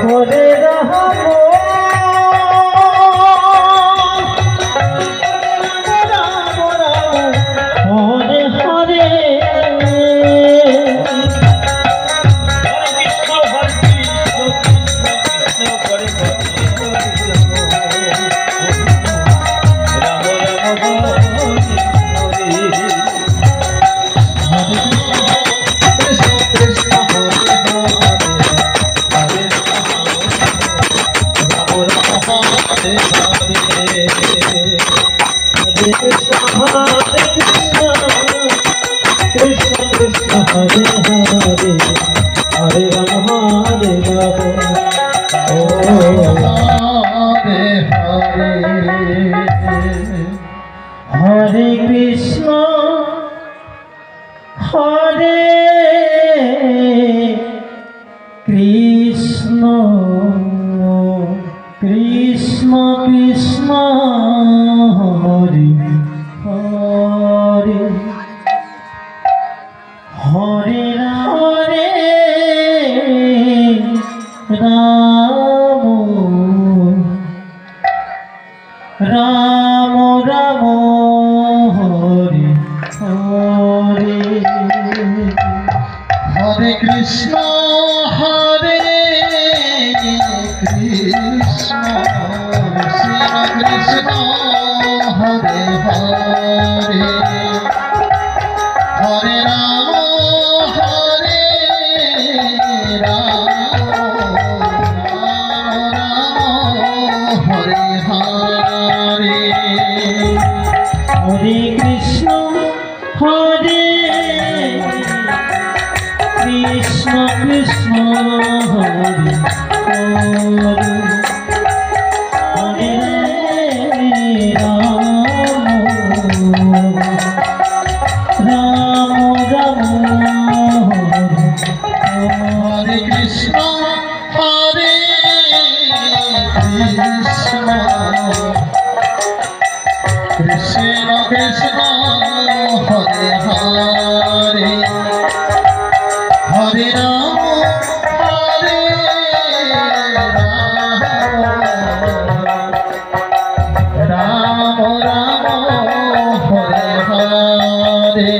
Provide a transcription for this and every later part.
হরে রাম হরে হরে हरे कृष्ण हरे कृष्ण कृष्ण कृष्ण हरे हरे हरे राम राम राम हरे हरे हरे कृष्ण हरे कृष्ण कृष्ण हरे हरे हरे राम हरे कृष्ण हरे कृष्ण कृष्ण हरे हरे हरे राम राम राम हरे कृष्ण हरे कृष्ण कृष्ण कृष्ण हरे हरे हरे राम राम राम हरे हरे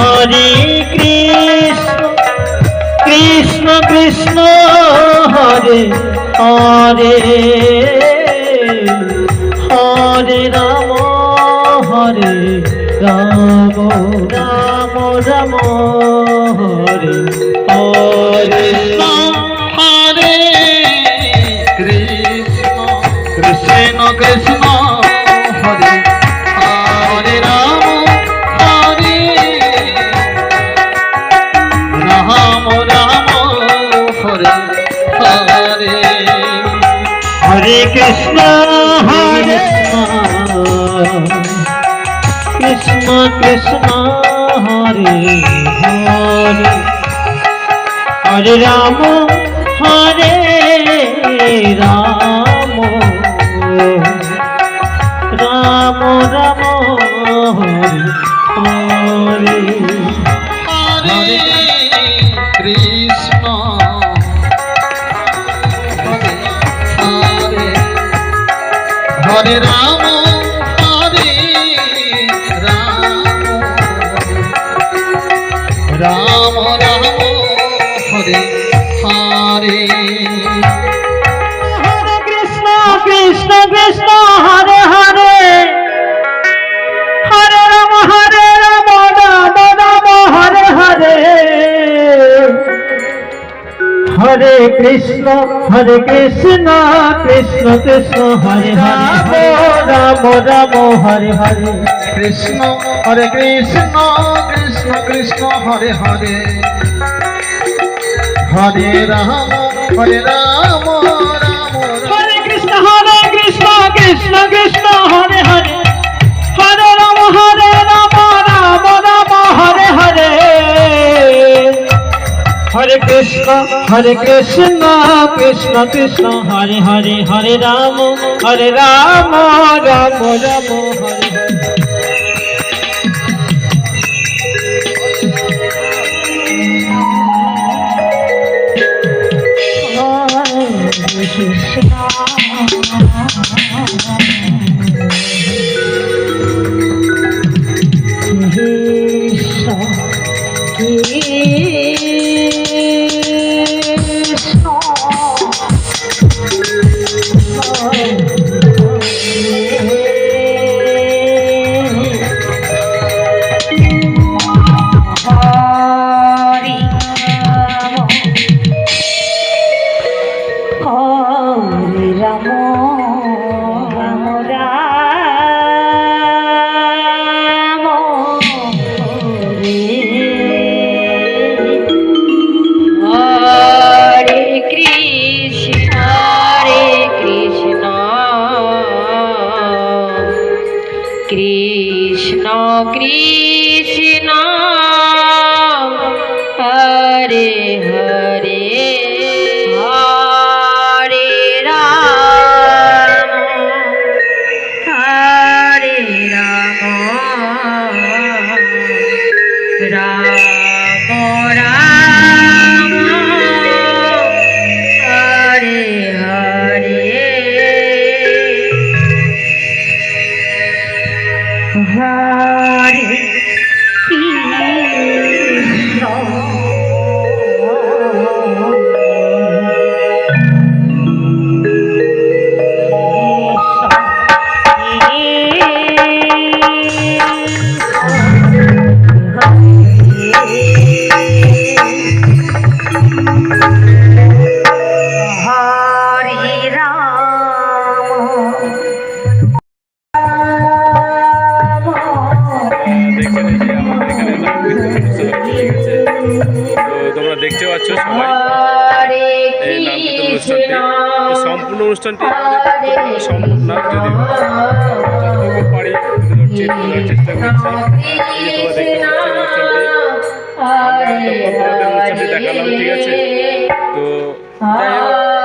हरे कृष्ण कृष्ण कृष्ण हरे हरे हरे राम राम राम हरे हरे हरे कृष्ण कृष्ण कृष्ण हरे हरे राम राम हरे हरे हरे कृष्ण हरे कृष्ण कृष्ण हरे हरे हरे राम राम राम राम हरे हरे हरे कृष्ण हरे राम राम राम हरे हरे हरे कृष्ण কৃষ্ণ হরে হরে হরে রাম রাম রাম হরে হরে হরে কৃষ্ণ কৃষ্ণ কৃষ্ণ হরে হরে রাম রাম হরে হরে কৃষ্ণ কৃষ্ণ কৃষ্ণ হরে হরে হরে রাম রাম হরে কৃষ্ণ কৃষ্ণ কৃষ্ণ হরে হরে হরে রাম রাম রাম হরে হরে হরে কৃষ্ণ কৃষ্ণ কৃষ্ণ হরে হরে হরে রাম রাম রাম হরে হরে কৃষ্ণ কৃষ্ণ হরে হরে হরে রাম রাম রাম হরে হরে হরে কৃষ্ণ হরে তোমরা দেখতে পাচ্ছ সবাই এই নাম কীর্তন অনুষ্ঠানটি সম্পূর্ণ অনুষ্ঠানটি সম্পূর্ণ না যদি যতটুকু পারি চেষ্টা করছি এই যে তোমরা দেখতে পাচ্ছ অনুষ্ঠানটি আমরা তোমাদের অনুষ্ঠানটি দেখালাম, ঠিক আছে? তো যাই হোক